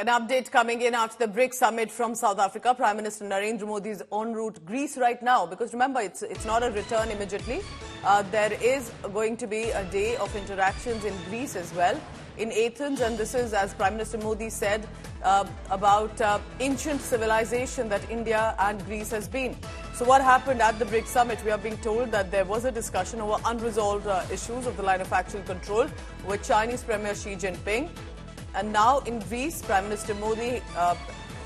An update coming in after the BRICS summit from South Africa. Prime Minister Narendra Modi is en route Greece right now, because remember, it's not a return immediately. There is going to be a day of interactions in Greece as well, in Athens, and this is, as Prime Minister Modi said, about ancient civilization that India and Greece has been. So what happened at the BRICS summit? We are being told that there was a discussion over unresolved issues of the line of actual control with Chinese Premier Xi Jinping. And now in Greece, Prime Minister Modi,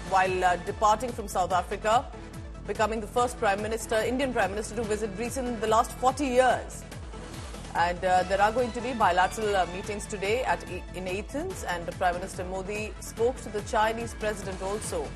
while departing from South Africa, becoming the first Indian Prime Minister to visit Greece in the last 40 years. And there are going to be bilateral meetings today in Athens, and Prime Minister Modi spoke to the Chinese president also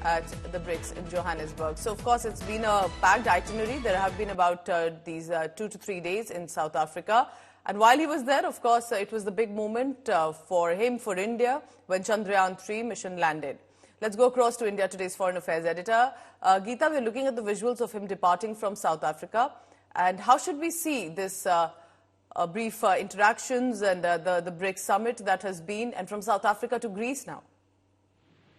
at the BRICS in Johannesburg. So, of course, it's been a packed itinerary. There have been about these 2 to 3 days in South Africa. And while he was there, of course, it was the big moment for him, for India, when Chandrayaan-3 mission landed. Let's go across to India Today's Foreign Affairs editor. Geeta, we're looking at the visuals of him departing from South Africa. And how should we see this brief interactions and the BRICS summit that has been, and from South Africa to Greece now?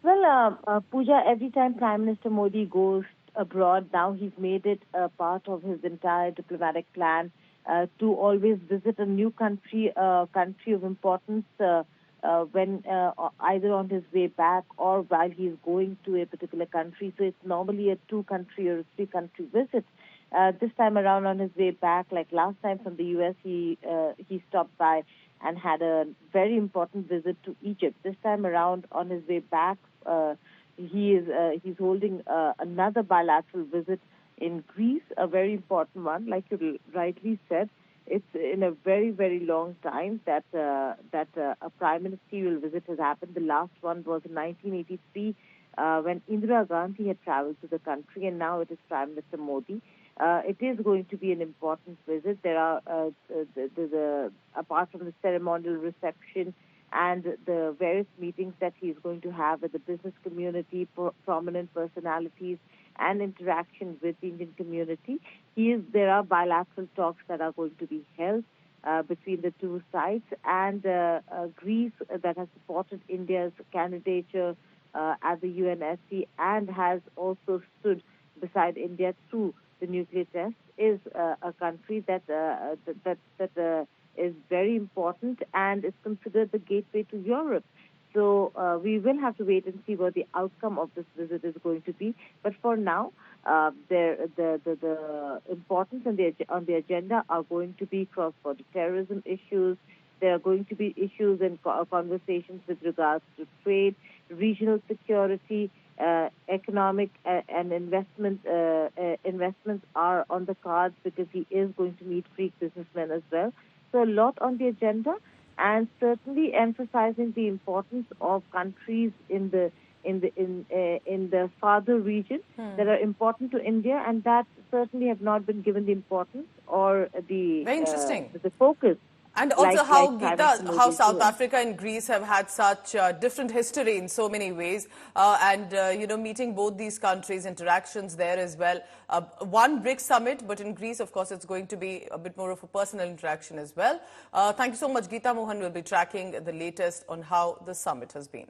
Well, Pooja, every time Prime Minister Modi goes abroad, now he's made it a part of his entire diplomatic plan to always visit a new country, country of importance, when either on his way back or while he's going to a particular country. So it's normally a 2-country or 3-country visit. This time around on his way back, like last time from the U.S., he stopped by and had a very important visit to Egypt. This time around on his way back, he's holding another bilateral visit in Greece, a very important one. Like you rightly said, it's in a very, very long time that a prime ministerial visit has happened. The last one was in 1983 when Indira Gandhi had traveled to the country, and now it is Prime Minister Modi. It is going to be an important visit. There are, apart from the ceremonial reception and the various meetings that he's going to have with the business community, prominent personalities, and interaction with the Indian community, there are bilateral talks that are going to be held between the two sides. And Greece, that has supported India's candidature at the UNSC and has also stood beside India through the nuclear test, is a country that is very important and is considered the gateway to Europe. So we will have to wait and see what the outcome of this visit is going to be. But for now, the importance on the agenda are going to be cross-border terrorism issues. There are going to be issues and conversations with regards to trade, regional security, economic and investments are on the cards, because he is going to meet Greek businessmen as well. So a lot on the agenda, and certainly emphasizing the importance of countries in the farther region that are important to India, and that certainly have not been given the importance or the very interesting the focus. And also how South Africa and Greece have had such different history in so many ways, and meeting both these countries, interactions there as well. One BRICS summit, but in Greece, of course, it's going to be a bit more of a personal interaction as well. Thank you so much, Geeta Mohan. Will be tracking the latest on how the summit has been.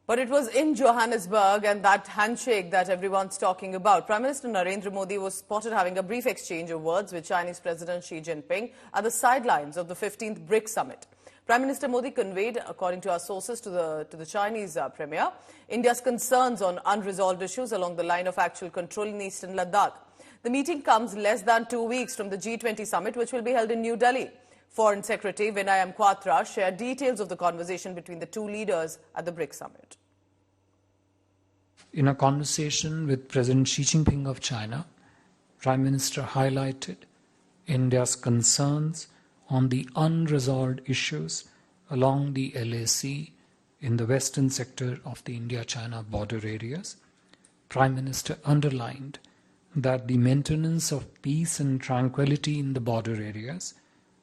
But it was in Johannesburg, and that handshake that everyone's talking about. Prime Minister Narendra Modi was spotted having a brief exchange of words with Chinese President Xi Jinping at the sidelines of the 15th BRICS summit. Prime Minister Modi conveyed, according to our sources, to the Chinese Premier, India's concerns on unresolved issues along the line of actual control in eastern Ladakh. The meeting comes less than 2 weeks from the G20 summit, which will be held in New Delhi. Foreign Secretary Vinay Kwatra shared details of the conversation between the two leaders at the BRICS summit. In a conversation with President Xi Jinping of China, Prime Minister highlighted India's concerns on the unresolved issues along the LAC in the western sector of the India-China border areas. Prime Minister underlined that the maintenance of peace and tranquility in the border areas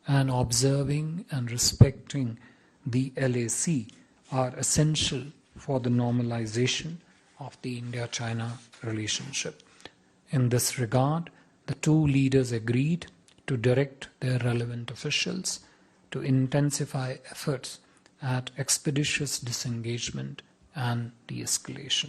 and observing and respecting the LAC are essential for the normalization of the India-China relationship. In this regard, the two leaders agreed to direct their relevant officials to intensify efforts at expeditious disengagement and de-escalation.